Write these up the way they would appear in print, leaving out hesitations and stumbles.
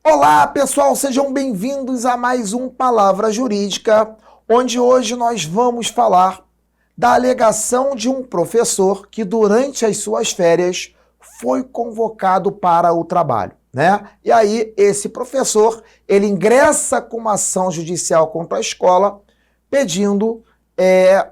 Olá, pessoal, sejam bem-vindos a mais um Palavra Jurídica, onde hoje nós vamos falar da alegação de um professor que durante as suas férias foi convocado para o trabalho, né? E aí esse professor, ele ingressa com uma ação judicial contra a escola pedindo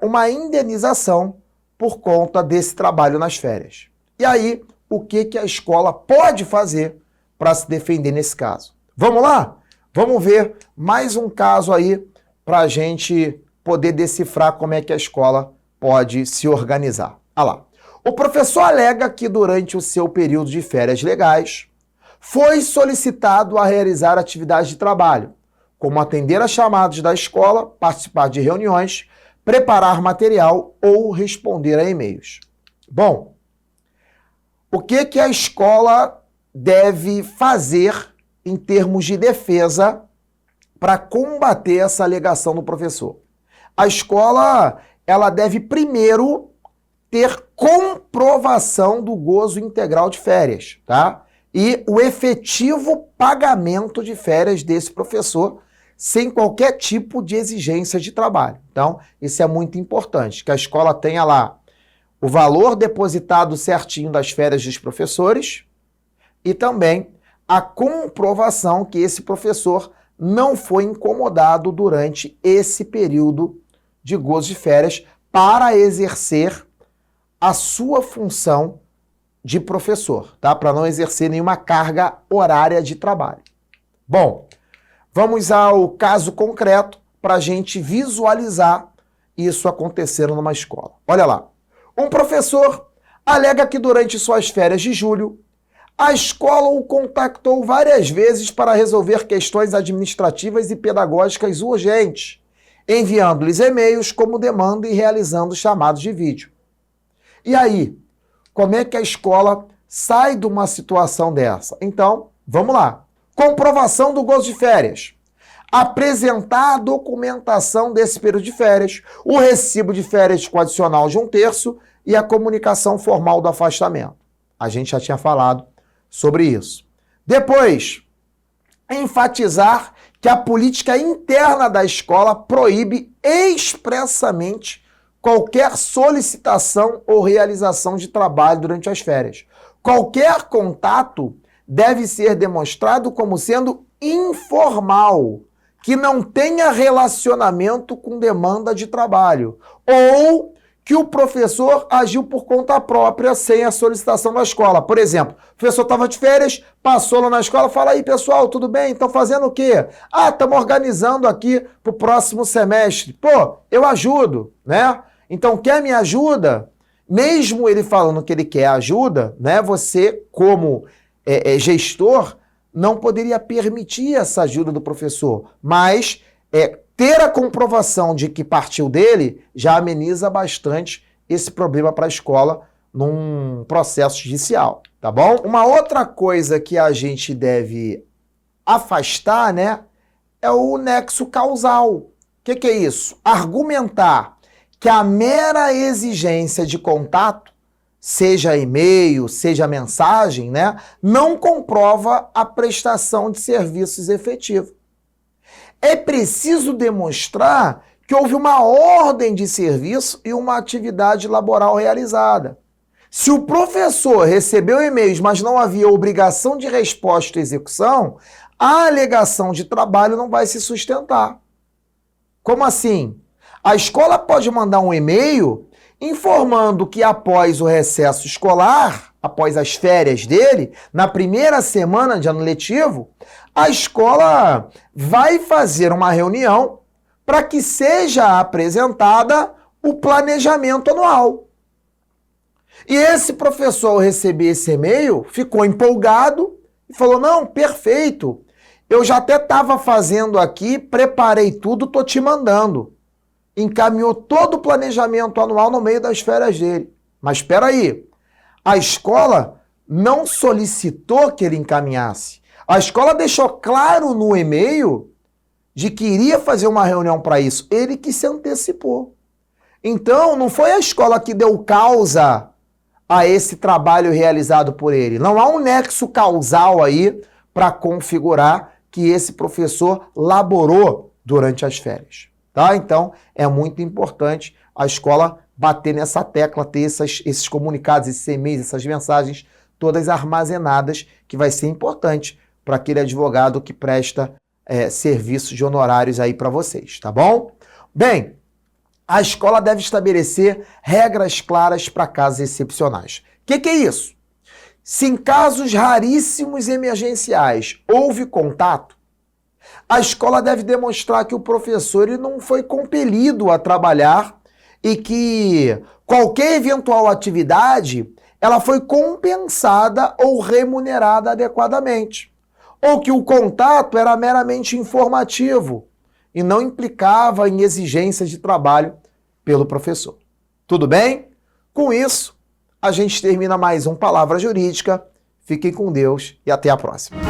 uma indenização por conta desse trabalho nas férias. E aí, o que a escola pode fazer para se defender nesse caso? Vamos lá? Vamos ver mais um caso aí para a gente poder decifrar como é que a escola pode se organizar. Olha lá. O professor alega que durante o seu período de férias legais foi solicitado a realizar atividades de trabalho, como atender a chamados da escola, participar de reuniões, preparar material ou responder a e-mails. Bom, o que a escola deve fazer em termos de defesa para combater essa alegação do professor? A escola, ela deve primeiro ter comprovação do gozo integral de férias, tá? E o efetivo pagamento de férias desse professor sem qualquer tipo de exigência de trabalho. Então, isso é muito importante, que a escola tenha lá o valor depositado certinho das férias dos professores e também a comprovação que esse professor não foi incomodado durante esse período de gozo de férias para exercer a sua função de professor, tá? Para não exercer nenhuma carga horária de trabalho. Bom, vamos ao caso concreto para a gente visualizar isso acontecendo numa escola. Olha lá. Um professor alega que durante suas férias de julho, a escola o contactou várias vezes para resolver questões administrativas e pedagógicas urgentes, enviando-lhes e-mails como demanda e realizando chamados de vídeo. E aí, como é que a escola sai de uma situação dessa? Então, vamos lá. Comprovação do gozo de férias. Apresentar a documentação desse período de férias, o recibo de férias com adicional de 1/3 e a comunicação formal do afastamento. A gente já tinha falado sobre isso. Depois, enfatizar que a política interna da escola proíbe expressamente qualquer solicitação ou realização de trabalho durante as férias. Qualquer contato deve ser demonstrado como sendo informal, que não tenha relacionamento com demanda de trabalho, ou que o professor agiu por conta própria sem a solicitação da escola. Por exemplo, o professor estava de férias, passou lá na escola, fala aí, pessoal, tudo bem? Estão fazendo o quê? Ah, estamos organizando aqui para o próximo semestre. Pô, eu ajudo, né? Então, quer minha ajuda? Mesmo ele falando que ele quer ajuda, né? Você, como gestor, não poderia permitir essa ajuda do professor, mas ter a comprovação de que partiu dele já ameniza bastante esse problema para a escola num processo judicial, tá bom? Uma outra coisa que a gente deve afastar, né, é o nexo causal. O que é isso? Argumentar que a mera exigência de contato, seja e-mail, seja mensagem, né, não comprova a prestação de serviços efetivo. É preciso demonstrar que houve uma ordem de serviço e uma atividade laboral realizada. Se o professor recebeu e-mails, mas não havia obrigação de resposta e execução, a alegação de trabalho não vai se sustentar. Como assim? A escola pode mandar um e-mail informando que após o recesso escolar, após as férias dele, na primeira semana de ano letivo, a escola vai fazer uma reunião para que seja apresentada o planejamento anual. E esse professor, ao receber esse e-mail, ficou empolgado e falou, não, perfeito, eu já até estava fazendo aqui, preparei tudo, estou te mandando. Encaminhou todo o planejamento anual no meio das férias dele. Mas espera aí, a escola não solicitou que ele encaminhasse. A escola deixou claro no e-mail de que iria fazer uma reunião para isso. Ele que se antecipou. Então, não foi a escola que deu causa a esse trabalho realizado por ele. Não há um nexo causal aí para configurar que esse professor laborou durante as férias, tá? Então, é muito importante a escola bater nessa tecla, ter esses comunicados, esses e-mails, essas mensagens todas armazenadas, que vai ser importante para aquele advogado que presta serviços de honorários aí para vocês, tá bom? Bem, a escola deve estabelecer regras claras para casos excepcionais. O que é isso? Se em casos raríssimos e emergenciais houve contato, a escola deve demonstrar que o professor ele não foi compelido a trabalhar e que qualquer eventual atividade ela foi compensada ou remunerada adequadamente. Ou que o contato era meramente informativo e não implicava em exigências de trabalho pelo professor. Tudo bem? Com isso, a gente termina mais um Palavra Jurídica. Fiquem com Deus e até a próxima.